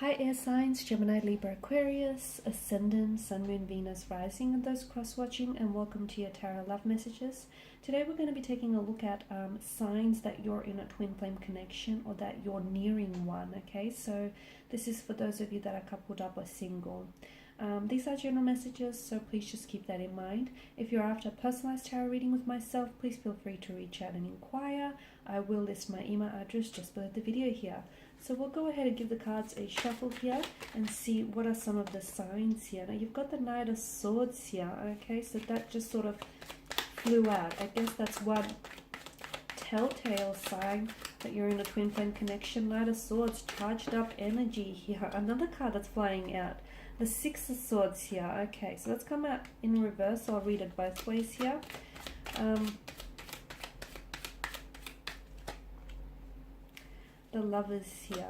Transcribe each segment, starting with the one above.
Hi air signs, Gemini, Libra, Aquarius, Ascendant, Sun, Moon, Venus, Rising, and those cross-watching, and welcome to your Tarot Love Messages. Today we're going to be taking a look at signs that you're in a twin flame connection or that you're nearing one, okay? So this is for those of you that are coupled up or single. These are general messages, so please just keep that in mind. If you're after a personalized tarot reading with myself, please feel free to reach out and inquire. I will list my email address just below the video here. So we'll go ahead and give the cards a shuffle here and see what are some of the signs here. Now you've got the Knight of Swords here, okay, so that just sort of flew out. I guess that's one telltale sign that you're in a twin flame connection. Knight of Swords, charged up energy here. Another card that's flying out, the Six of Swords here. Okay, so let's come out in reverse. So I'll read it both ways here. The Lovers here.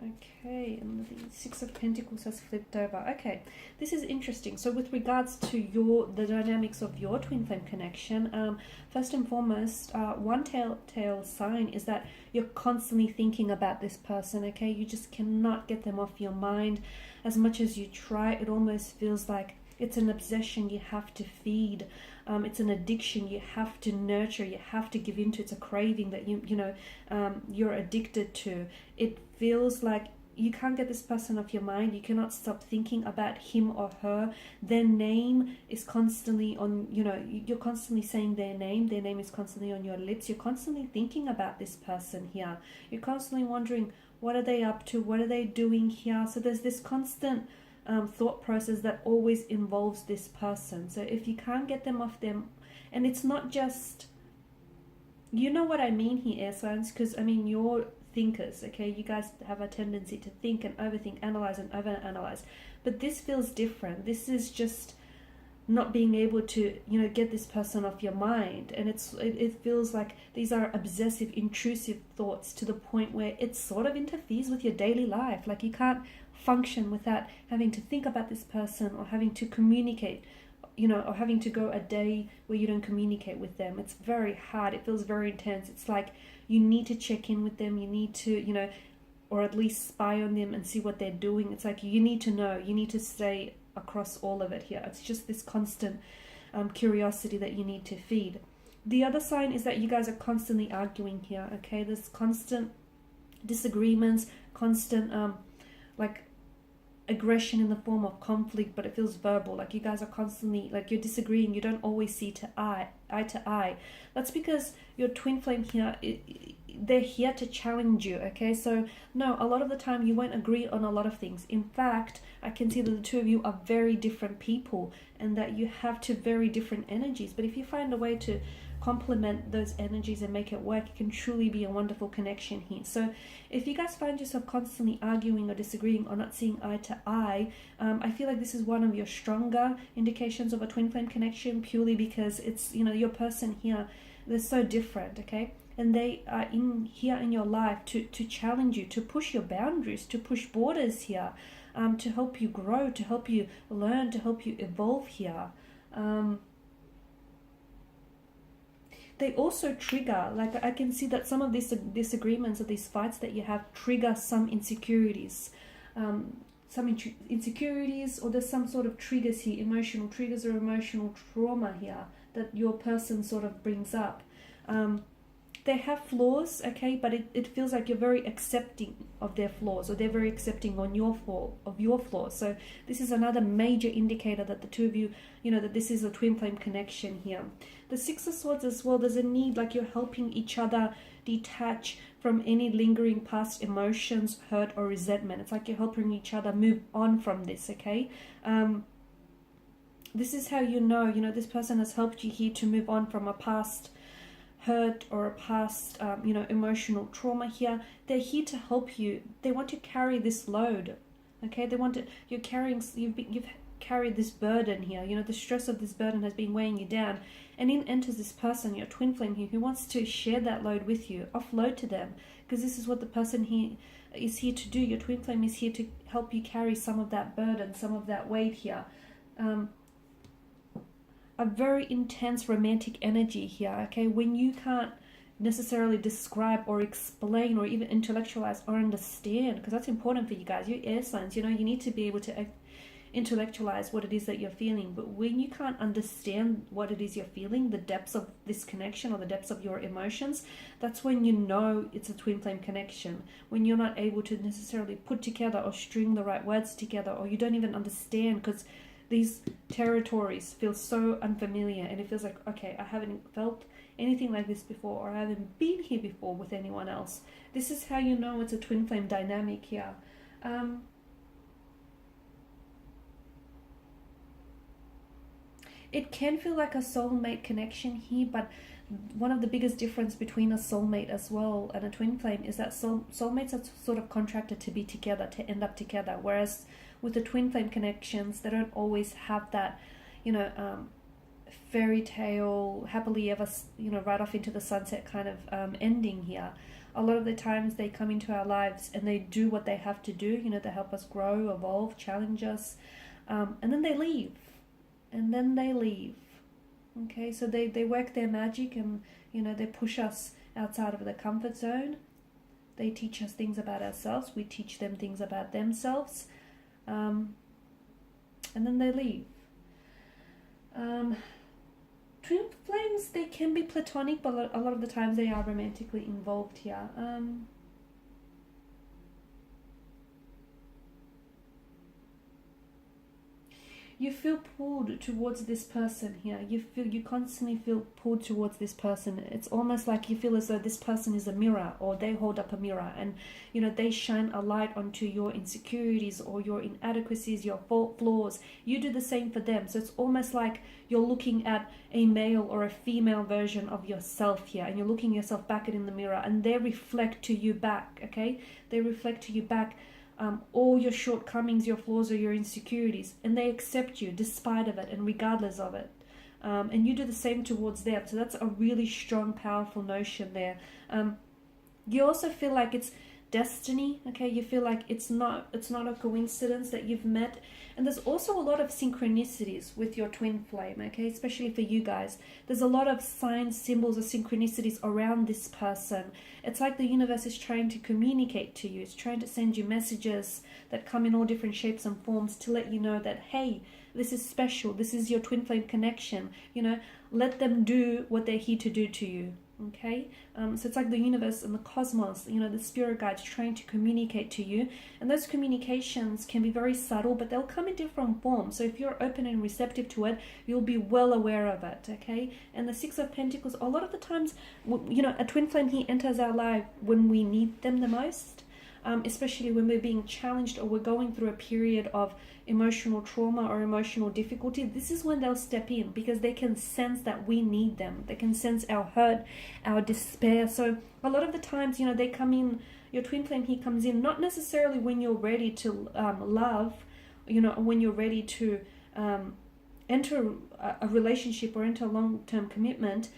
Okay, and the Six of Pentacles has flipped over. Okay, this is interesting. So with regards to the dynamics of your twin flame connection, first and foremost, one telltale sign is that you're constantly thinking about this person, okay? You just cannot get them off your mind. As much as you try, it almost feels like it's an obsession you have to feed. It's an addiction you have to nurture, you have to give into. It's a craving that you're addicted to. It feels like you can't get this person off your mind. You cannot stop thinking about him or her. Their name is constantly on, you're constantly saying their name. Their name is constantly on your lips. You're constantly thinking about this person here. You're constantly wondering, what are they up to? What are they doing here? So there's this constant thought process that always involves this person. So if you can't get them off them, and it's not just, you know what I mean here, air signs, because I mean, you're thinkers, okay? You guys have a tendency to think and overthink, analyze and overanalyze, but this feels different. This is just not being able to, get this person off your mind, and it feels like these are obsessive, intrusive thoughts to the point where it sort of interferes with your daily life. Like you can't function without having to think about this person or having to communicate, or having to go a day where you don't communicate with them. It's very hard. It feels very intense. It's like you need to check in with them. You need to, or at least spy on them and see what they're doing. It's like you need to know. You need to stay across all of it here. It's just this constant curiosity that you need to feed. The other sign is that you guys are constantly arguing here, okay? There's constant disagreements, constant aggression in the form of conflict, but it feels verbal. Like you guys are constantly, like you're disagreeing. You don't always see eye to eye. That's because your twin flame here, they're here to challenge you, okay? So no, a lot of the time you won't agree on a lot of things. In fact, I can see that the two of you are very different people and that you have two very different energies. But if you find a way to complement those energies and make it work, it can truly be a wonderful connection here. So if you guys find yourself constantly arguing or disagreeing or not seeing eye to eye, I feel like this is one of your stronger indications of a twin flame connection, purely because it's, your person here, they're so different, okay? And they are here in your life to challenge you, to push your boundaries, to push borders here, to help you grow, to help you learn, to help you evolve here. They also trigger, like I can see that some of these disagreements or these fights that you have trigger some insecurities. Insecurities, or there's some sort of triggers here, emotional triggers or emotional trauma here that your person sort of brings up. They have flaws, okay, but it feels like you're very accepting of their flaws, or they're very accepting of your flaws. So this is another major indicator that the two of you, that this is a twin flame connection here. The Six of Swords as well, there's a need, like you're helping each other detach from any lingering past emotions, hurt or resentment. It's like you're helping each other move on from this, okay? This is how this person has helped you here to move on from a past hurt or a past emotional trauma here. They're here to help you. They want to carry this load, okay? You've carried this burden here. The stress of this burden has been weighing you down, and in enters this person, your twin flame here, who wants to share that load with you, offload to them, because this is what the person here is here to do. Your twin flame is here to help you carry some of that burden, some of that weight here. A very intense romantic energy here, okay? When you can't necessarily describe or explain or even intellectualize or understand, because that's important for you guys. You're air signs, you know, you need to be able to intellectualize what it is that you're feeling. But when you can't understand what it is you're feeling, the depths of this connection or the depths of your emotions, that's when you know it's a twin flame connection. When you're not able to necessarily put together or string the right words together, or you don't even understand, because these territories feel so unfamiliar, and it feels like, okay, I haven't felt anything like this before, or I haven't been here before with anyone else. This is how you know it's a twin flame dynamic here. It can feel like a soulmate connection here, but one of the biggest difference between a soulmate as well and a twin flame is that soulmates are sort of contracted to be together, to end up together, whereas with the twin flame connections, they don't always have that, you know, fairy tale, happily ever, you know, right off into the sunset kind of ending here. A lot of the times they come into our lives and they do what they have to do, you know, to help us grow, evolve, challenge us, and then they leave. And then they leave. Okay, so they work their magic, and, you know, they push us outside of the comfort zone. They teach us things about ourselves. We teach them things about themselves. And then they leave. Twin flames, they can be platonic, but a lot of the times they are romantically involved here. You feel pulled towards this person here. You constantly feel pulled towards this person. It's almost like you feel as though this person is a mirror, or they hold up a mirror, and, you know, they shine a light onto your insecurities or your inadequacies, your flaws. You do the same for them. So it's almost like you're looking at a male or a female version of yourself here, and you're looking yourself back in the mirror, and they reflect to you back, okay? They reflect to you back all your shortcomings, your flaws, or your insecurities, and they accept you despite of it and regardless of it. And you do the same towards them. So that's a really strong, powerful notion there. You also feel like it's destiny, okay? You feel like it's not a coincidence that you've met. And there's also a lot of synchronicities with your twin flame, okay? Especially for you guys. There's a lot of signs, symbols, or synchronicities around this person. It's like the universe is trying to communicate to you. It's trying to send you messages that come in all different shapes and forms to let you know that, hey, this is special. This is your twin flame connection. You know, let them do what they're here to do to you. Okay, so it's like the universe and the cosmos, you know, the spirit guides trying to communicate to you, and those communications can be very subtle, but they'll come in different forms. So if you're open and receptive to it, you'll be well aware of it. Okay, and the Six of Pentacles, a lot of the times, you know, a twin flame here enters our life when we need them the most, especially when we're being challenged or we're going through a period of emotional trauma or emotional difficulty. This is when they'll step in, because they can sense that we need them. They can sense our hurt, our despair. So a lot of the times, you know, they come in, your twin flame here comes in, not necessarily when you're ready to love, you know, when you're ready to enter a relationship or enter a long-term commitment.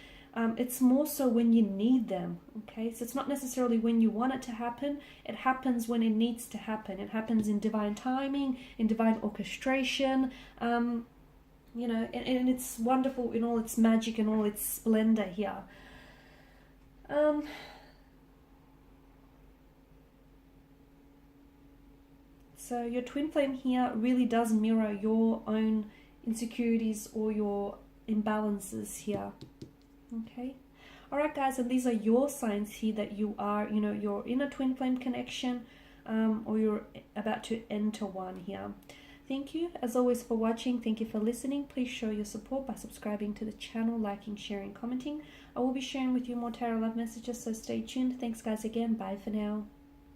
It's more so when you need them, okay? So it's not necessarily when you want it to happen. It happens when it needs to happen. It happens in divine timing, in divine orchestration, you know, and it's wonderful in all its magic and all its splendor here. So your twin flame here really does mirror your own insecurities or your imbalances here. Okay, all right, guys, and these are your signs here that you are, you know, you're in a twin flame connection, or you're about to enter one here. Thank you, as always, for watching. Thank you for listening. Please show your support by subscribing to the channel, liking, sharing, commenting. I will be sharing with you more tarot love messages, so stay tuned. Thanks, guys, again. Bye for now.